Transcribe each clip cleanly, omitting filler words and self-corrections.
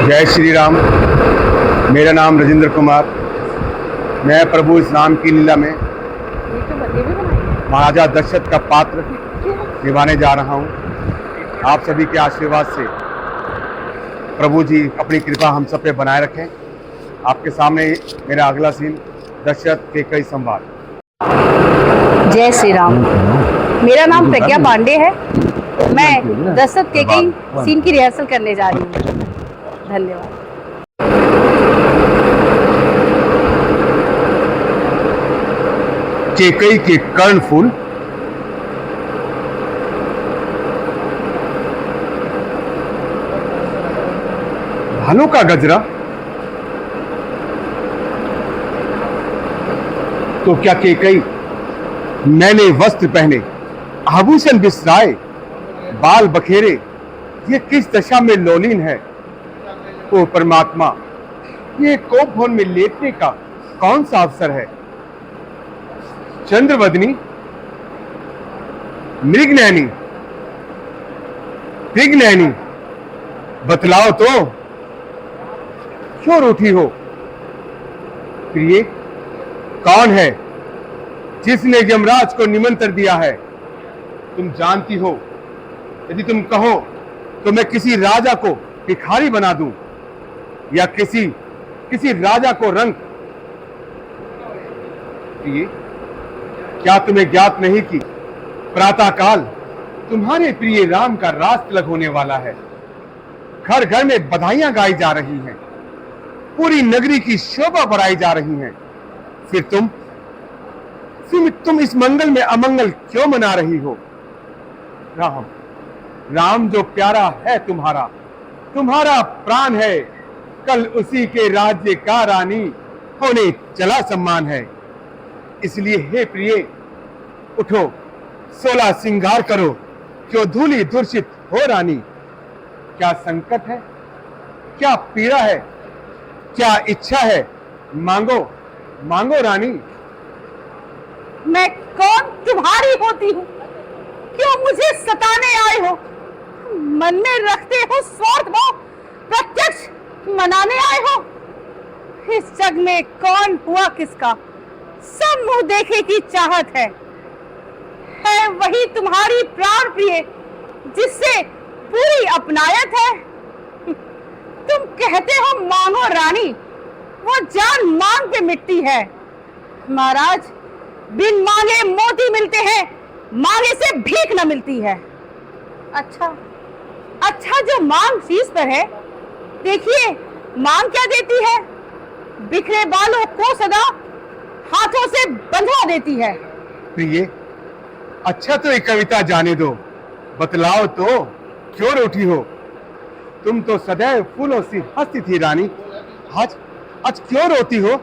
जय श्री राम। मेरा नाम राजेंद्र कुमार। मैं प्रभु इस राम की लीला में महाराजा दशरथ का पात्र निभाने जा रहा हूँ। आप सभी के आशीर्वाद से प्रभु जी अपनी कृपा हम सब पे बनाए रखें। आपके सामने मेरा अगला सीन दशरथ केकई संवाद। जय श्री राम। मेरा नाम प्रज्ञा पांडे है। मैं दशरथ केकई सीन की रिहर्सल करने जा रही हूँ। धन्यवाद। केकई के कर्णफूल भालों का गजरा, तो क्या केकई मैंने वस्त्र पहने, आभूषण बिसराए, बाल बखेरे, ये किस दशा में लोलीन है। ओ परमात्मा, ये कोप भवन में लेटने का कौन सा अवसर है। चंद्रवदनी, मृगनयनी, मृगनयनी, बतलाओ तो क्यों रूठी हो। प्रिय, कौन है जिसने यमराज को निमंत्रण दिया है। तुम जानती हो, यदि तुम कहो तो मैं किसी राजा को भिखारी बना दूं या किसी राजा को रंग। प्रिय, क्या तुम्हें ज्ञात नहीं कि प्रातः काल तुम्हारे प्रिय राम का रास तिलक होने वाला है। घर घर में बधाइयां गाई जा रही हैं, पूरी नगरी की शोभा बढ़ाई जा रही है। फिर तुम इस मंगल में अमंगल क्यों मना रही हो। राम जो प्यारा है तुम्हारा प्राण है, कल उसी के राज्य का रानी होने चला सम्मान है। इसलिए हे प्रिय, उठो, 16 श्रृंगार करो, क्यों धूली धूर्षित हो रानी। क्या संकट है, क्या पीड़ा है, क्या इच्छा है, मांगो रानी। मैं कौन तुम्हारी होती हूँ, क्यों मुझे सताने आए हो। मन में रखते हो स्वार्थ भाव, प्रत्यक्ष मनाने आए हो। इस जग में कौन हुआ किसका, सब मुंह देखे की चाहत है वही तुम्हारी प्राण प्रिय जिससे पूरी अपनायत है। तुम कहते हो मांगो रानी, वो जान मांग पे मिटती है। महाराज, बिन मांगे मोती मिलते हैं, मांगे से भीख न मिलती है। अच्छा जो मांग शीश पर है, देखिए मांग क्या देती है। बिखरे बालों को सदा हाथों से बंधवा देती है। प्रिय, अच्छा तो एक कविता जाने दो, बतलाओ तो क्यों रूठी हो। तुम तो सदैव फूलों सी हंसती थी रानी, आज क्यों रोती हो।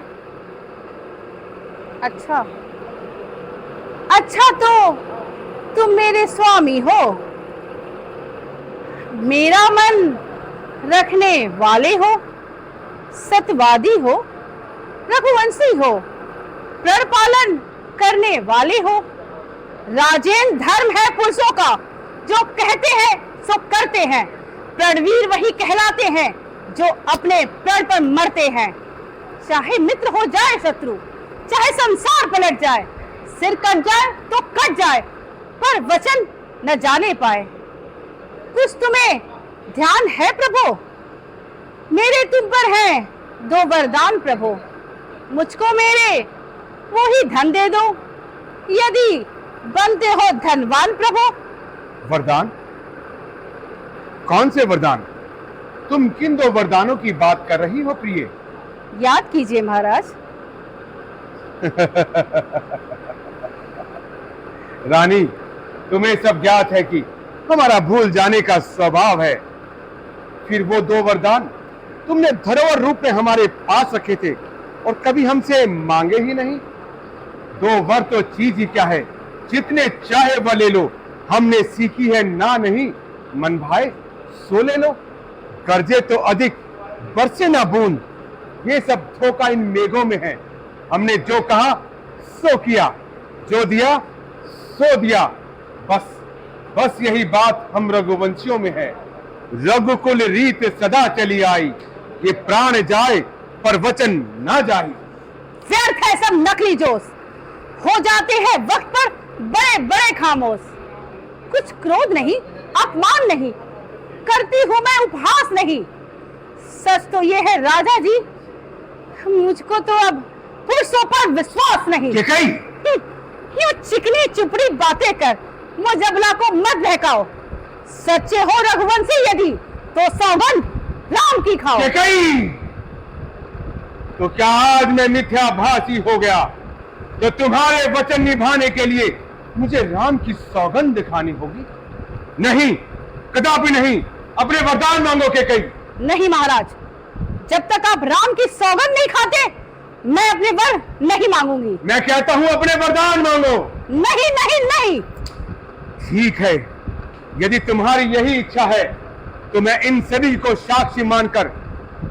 अच्छा तो तुम मेरे स्वामी हो, मेरा मन रखने वाले हो, सत्यवादी हो, रघुवंशी हो, प्रण पालन करने वाले हो। राजेन धर्म है पुरुषों का, जो कहते हैं सो करते हैं। प्रणवीर वही कहलाते हैं जो अपने प्रण पर मरते हैं। चाहे मित्र हो जाए शत्रु, चाहे संसार पलट जाए, सिर कट जाए तो कट जाए, पर वचन न जाने पाए। कुछ तुम्हें ध्यान है प्रभु, मेरे तुम पर हैं 2 वरदान प्रभु। मुझको मेरे वो ही धन दे दो, यदि बनते हो धनवान प्रभु। वरदान? कौन से वरदान? तुम किन 2 वरदानों की बात कर रही हो प्रिय। याद कीजिए महाराज। रानी, तुम्हें सब ज्ञात है कि हमारा भूल जाने का स्वभाव है। फिर वो 2 वरदान तुमने धरोहर रूप में हमारे पास रखे थे और कभी हमसे मांगे ही नहीं। 2 वर तो चीज ही क्या है, जितने चाहे वह ले लो। हमने सीखी है ना नहीं, मन भाए सो ले लो। कर्जे तो अधिक, बरसे ना बूंद, ये सब धोखा इन मेघों में है। हमने जो कहा सो किया, जो दिया सो दिया। बस यही बात हम रघुवंशियों में है। रघुकुल रीत सदा चली आई, ये प्राण जाए पर वचन ना जाए। व्यर्थ है सब नकली जोश, हो जाते हैं वक्त पर बड़े बड़े खामोश। कुछ क्रोध नहीं, अपमान नहीं, करती हूं मैं उपहास नहीं। सच तो ये है राजा जी, मुझको तो अब पुरुषों पर विश्वास नहीं। केकई, यूं चिकनी चुपड़ी बातें कर मुजबला को मत बहकाओ। सच्चे हो रघुवंशी यदि तो सौगंध राम की खाओ। केकई, तो क्या आज मैं मिथ्याभासी हो गया तो तुम्हारे वचन निभाने के लिए मुझे राम की सौगंध दिखानी होगी? नहीं, कदापि नहीं। अपने वरदान मांगो केकई। नहीं महाराज, जब तक आप राम की सौगंध नहीं खाते मैं अपने वर नहीं मांगूंगी। मैं कहता हूं अपने वरदान मांगो। नहीं नहीं नहीं। ठीक है, यदि तुम्हारी यही इच्छा है तो मैं इन सभी को साक्षी मानकर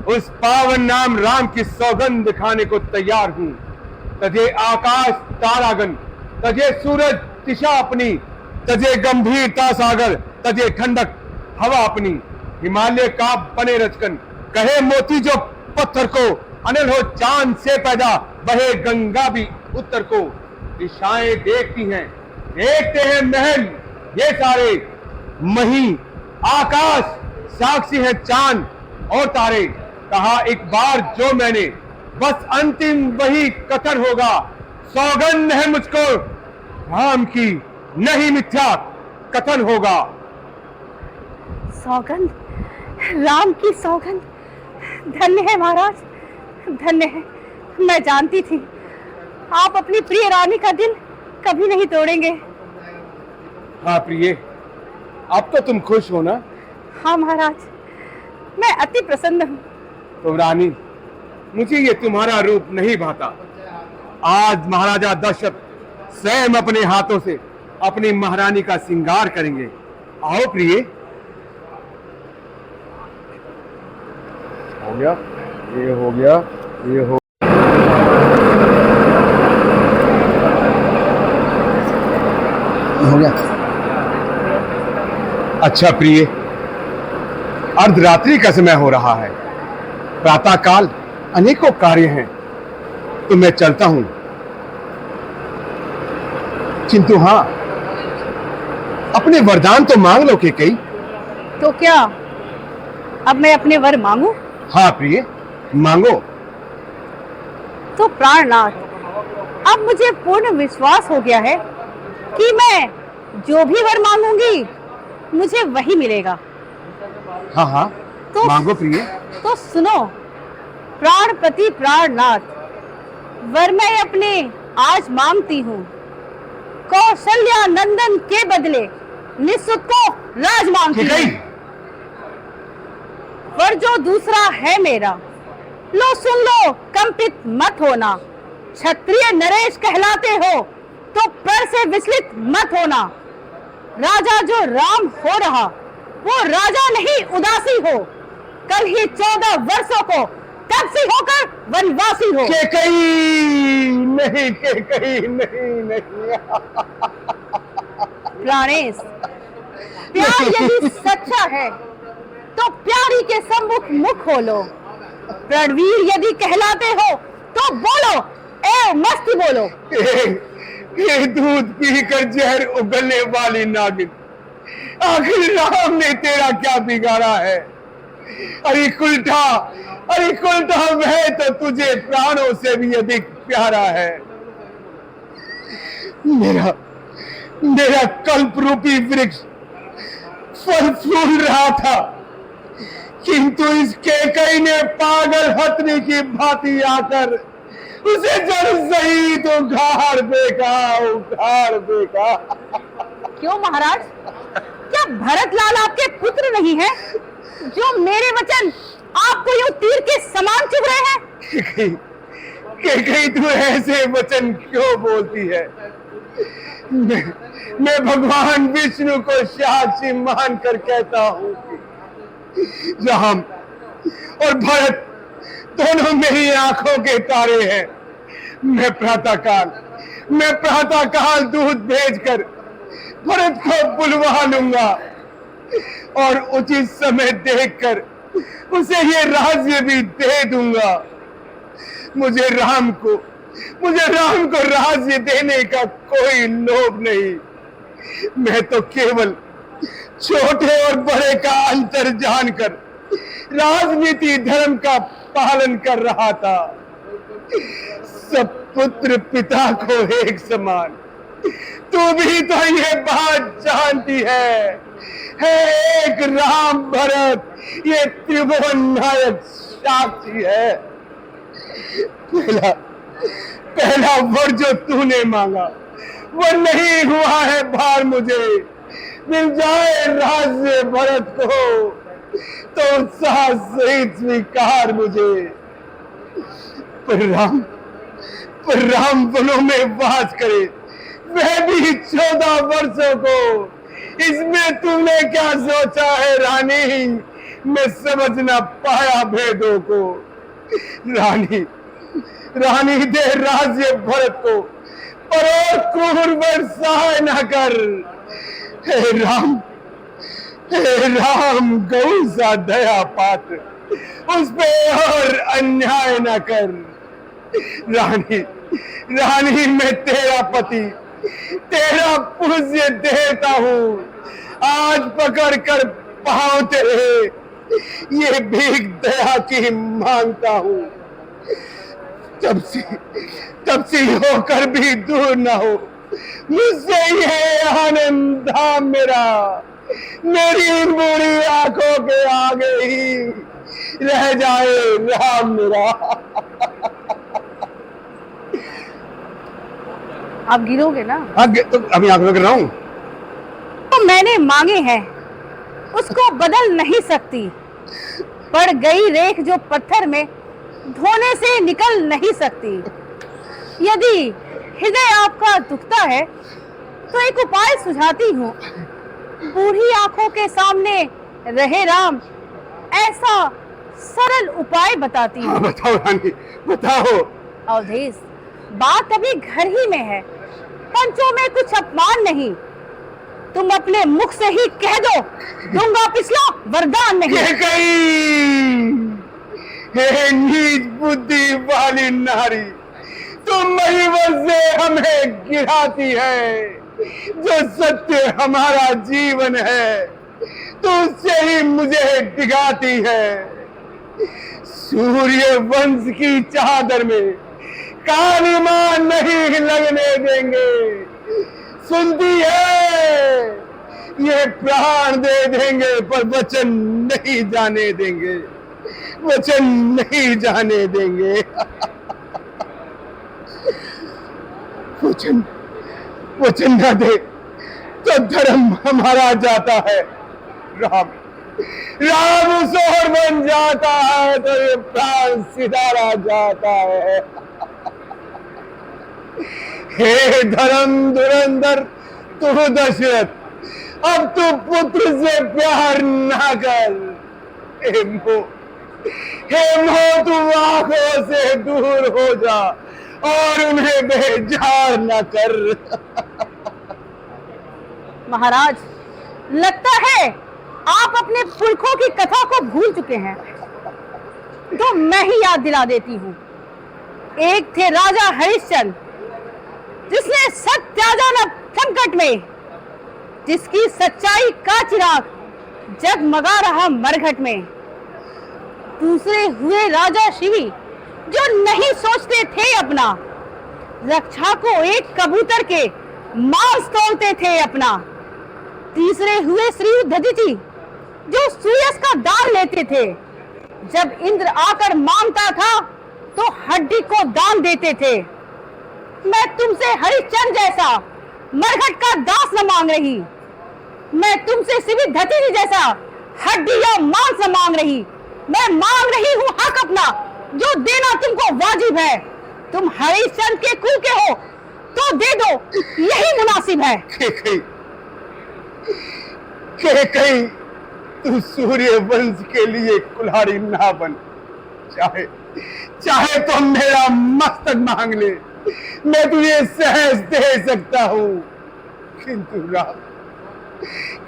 उस पावन नाम राम की सौगंध दिखाने को तैयार हूं। तजे आकाश तारागण, तजे सूरज दिशा अपनी, तजे गंभीरता सागर, तजे ठंडक हवा अपनी। हिमालय का बने रचकन, कहे मोती जो पत्थर को, अनल हो चांद से पैदा, बहे गंगा भी उत्तर को। दिशाएं देखती हैं, देखते हैं महल ये सारे, मही आकाश साक्षी है चांद और तारे। कहा एक बार जो मैंने, बस अंतिम वही कथन होगा। सौगंध है मुझको राम की, नहीं मिथ्या कथन होगा। सौगंध, राम की सौगंध। धन्य है महाराज, धन्य है। मैं जानती थी आप अपनी प्रिय रानी का दिल कभी नहीं तोड़ेंगे। हाँ प्रिय, अब तो तुम खुश हो ना? हाँ महाराज, मैं अति प्रसन्न हूँ। तो रानी, मुझे ये तुम्हारा रूप नहीं भाता। आज महाराजा दशरथ स्वयं अपने हाथों से अपनी महारानी का श्रृंगार करेंगे। आओ प्रिय। हो गया, ये हो गया, ये हो गया। अच्छा प्रिय, अर्धरात्रि का समय हो रहा है, प्रातः काल अनेकों कार्य हैं, तो मैं चलता हूं। किंतु हाँ, अपने वरदान तो मांग लो केकई। तो क्या अब मैं अपने वर मांगू? हाँ प्रिय, मांगो। तो प्राणनाथ, अब मुझे पूर्ण विश्वास हो गया है कि मैं जो भी वर मांगूंगी मुझे वही मिलेगा। हाँ हाँ, तो मांगो प्रिय। तो सुनो प्राणपति प्राणनाथ, वर मैं अपने आज मांगती हूँ। कौशल्या नंदन के बदले निःसुत को राज मांगती केकई, हूँ। वर जो दूसरा है मेरा, लो सुन लो, कंपित मत होना। क्षत्रिय नरेश कहलाते हो तो पर से विचलित मत होना। राजा जो राम हो रहा वो राजा नहीं उदासी हो। कल ही 14 वर्षों को तपसी होकर वनवासी हो। केकई नहीं, केकई नहीं, नहीं। प्राणेश, प्यार यदि सच्चा है तो प्यारी के सम्मुख मुख खोलो। प्रणवीर यदि कहलाते हो तो बोलो, ए मस्ती बोलो। ये दूध पीकर जहर उगलने वाली नागिन, आखिर राम ने तेरा क्या बिगाड़ा है? अरे कुल्ठा, अरे कुल्ठा, वह तो तुझे प्राणों से भी अधिक प्यारा है। मेरा कल्प रूपी वृक्ष फल फूल रहा था, किंतु इस केकई ने पागल हथनी की भांति आकर उसे जड़ सहित उखाड़ देखा। क्यों महाराज, क्या भरत लाल आपके पुत्र नहीं है जो मेरे वचन आपको यूं तीर के समान चुभ रहे हैं? केकई तू ऐसे वचन क्यों बोलती है? मैं भगवान विष्णु को साक्षी मानकर कहता हूँ कि राम और भरत दोनों मेरी आंखों के तारे हैं। मैं प्रातः काल दूध भेजकर भरत को बुलवा लूंगा और उचित समय देखकर उसे ये राज्य भी दे दूंगा। मुझे राम को राज्य देने का कोई लोभ नहीं। मैं तो केवल छोटे और बड़े का अंतर जानकर राजनीति धर्म का पालन कर रहा था। सब पुत्र पिता को एक समान। तू भी तो ये बात जानती है एक राम भरत ये त्रिभुवन नायक साक्षी है। पहला वर जो तूने मांगा वो नहीं हुआ है भार। मुझे मिल जाए राज्य भरत को तो उत्साह सहित स्वीकार मुझे। पर राम वनों में वास करे, वह भी 14 वर्षों को। इसमें तुमने क्या सोचा है रानी? मैं समझ ना पाया भेदों को। रानी दे राज्य भरत को, पर और क्रूर बरसाए न कर। हे राम गौ सा दया पात्र, उस पे और अन्याय न कर। रानी मैं तेरा पति, तेरा पूज्य देता हूँ। आज पकड़ कर पाँव तेरे ये भीख दया की मांगता हूँ। तब से होकर भी दूर ना हो मुझसे ये आनंद धाम मेरा। मेरी बुरी आंखों के आगे ही रह जाए राम मेरा। आप गिरोगे ना? आगे तो अभी आंख लग रहा हूँ। तो मैंने मांगे हैं उसको बदल नहीं सकती। पड़ गई रेख जो पत्थर में धोने से निकल नहीं सकती। यदि हृदय आपका दुखता है तो एक उपाय सुझाती हूँ। बूढ़ी आंखों के सामने रहे राम, ऐसा सरल उपाय बताती हूँ। बताओ रानी, बताओ। अवधेश, बात अभी घर ही में है, पंचों में कुछ अपमान नहीं। तुम अपने मुख से ही कह दो, दूंगा पिछला वरदान नहीं। हे नीच बुद्धि वाली नारी, तुम महिवर से हमें गिराती है। जो सत्य हमारा जीवन है तो उससे ही मुझे डिगाती है। सूर्य वंश की चादर में काली मां नहीं लगने देंगे। सुनती है, ये प्राण दे देंगे पर वचन नहीं जाने देंगे। वचन नहीं जाने देंगे। वचन न दे तो धर्म हमारा जाता है। राम सोहर बन जाता है तो ये प्राण सिधारा जाता है। हे धर्म धुरंधर तू दशरथ, अब तू पुत्र से प्यार ना कर। हे मोह तू आंखों से दूर हो जा और उन्हें बेजार न कर। महाराज, लगता है आप अपने पुरखों की कथा को भूल चुके हैं, तो मैं ही याद दिला देती हूँ। एक थे राजा हरिश्चंद्र, जिसने सत्य त्यागा न संकट में, जिसकी सच्चाई का चिराग जगमगा रहा मरघट में। दूसरे हुए राजा शिवी, जो नहीं सोचते थे अपना, रक्षा को एक कबूतर के मांस तोलते थे अपना। तीसरे हुए श्री दधीचि, जो सुयस का दान लेते थे। जब इंद्र आकर मांगता था तो हड्डी को दान देते थे। मैं तुमसे हरिश्चंद्र जैसा मरघट का दास न मांग रही, मैं तुमसे श्री दधीचि जैसा हड्डी या मांस न मांग रही। मैं मांग रही हूँ हक अपना, जो देना तुमको वाजिब है। तुम हरिश्चंद्र के कुल के हो तो दे दो, यही मुनासिब है। कहीं तू सूर्य वंश के लिए कुल्हाड़ी ना बन। चाहे तो मेरा मस्तक मांग ले, मैं तुझे सहज दे सकता हूँ।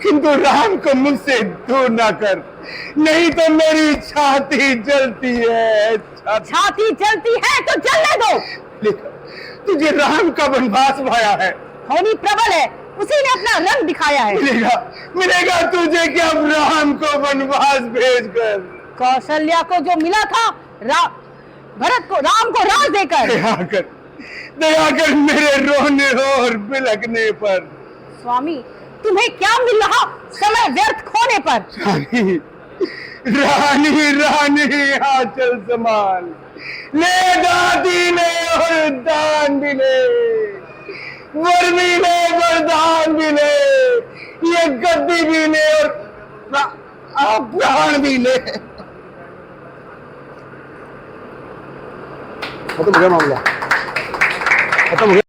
किंतु राम को मुझसे दूर ना कर, नहीं तो मेरी छाती जलती है। छाती जलती है तो जलने दो। लेकिन तुझे राम का वनवास भाया है, होनी प्रबल है, उसी ने अपना रंग दिखाया है। मिलेगा तुझे क्या राम को वनवास भेजकर? कौशल्या को जो मिला था भरत को, राम को राज देकर। दया कर मेरे रोने और बिलखने पर। स्वामी तुम्हें क्या मिल रहा समय व्यर्थ खोने पर? रानी रानी आंचल समान, ले दादी ले और दान भी ले, वर भी ले वरदान भी ले, ये गद्दी भी ले और प्राण भी ले। खत्म हो गया मामला, खत्म हो गया।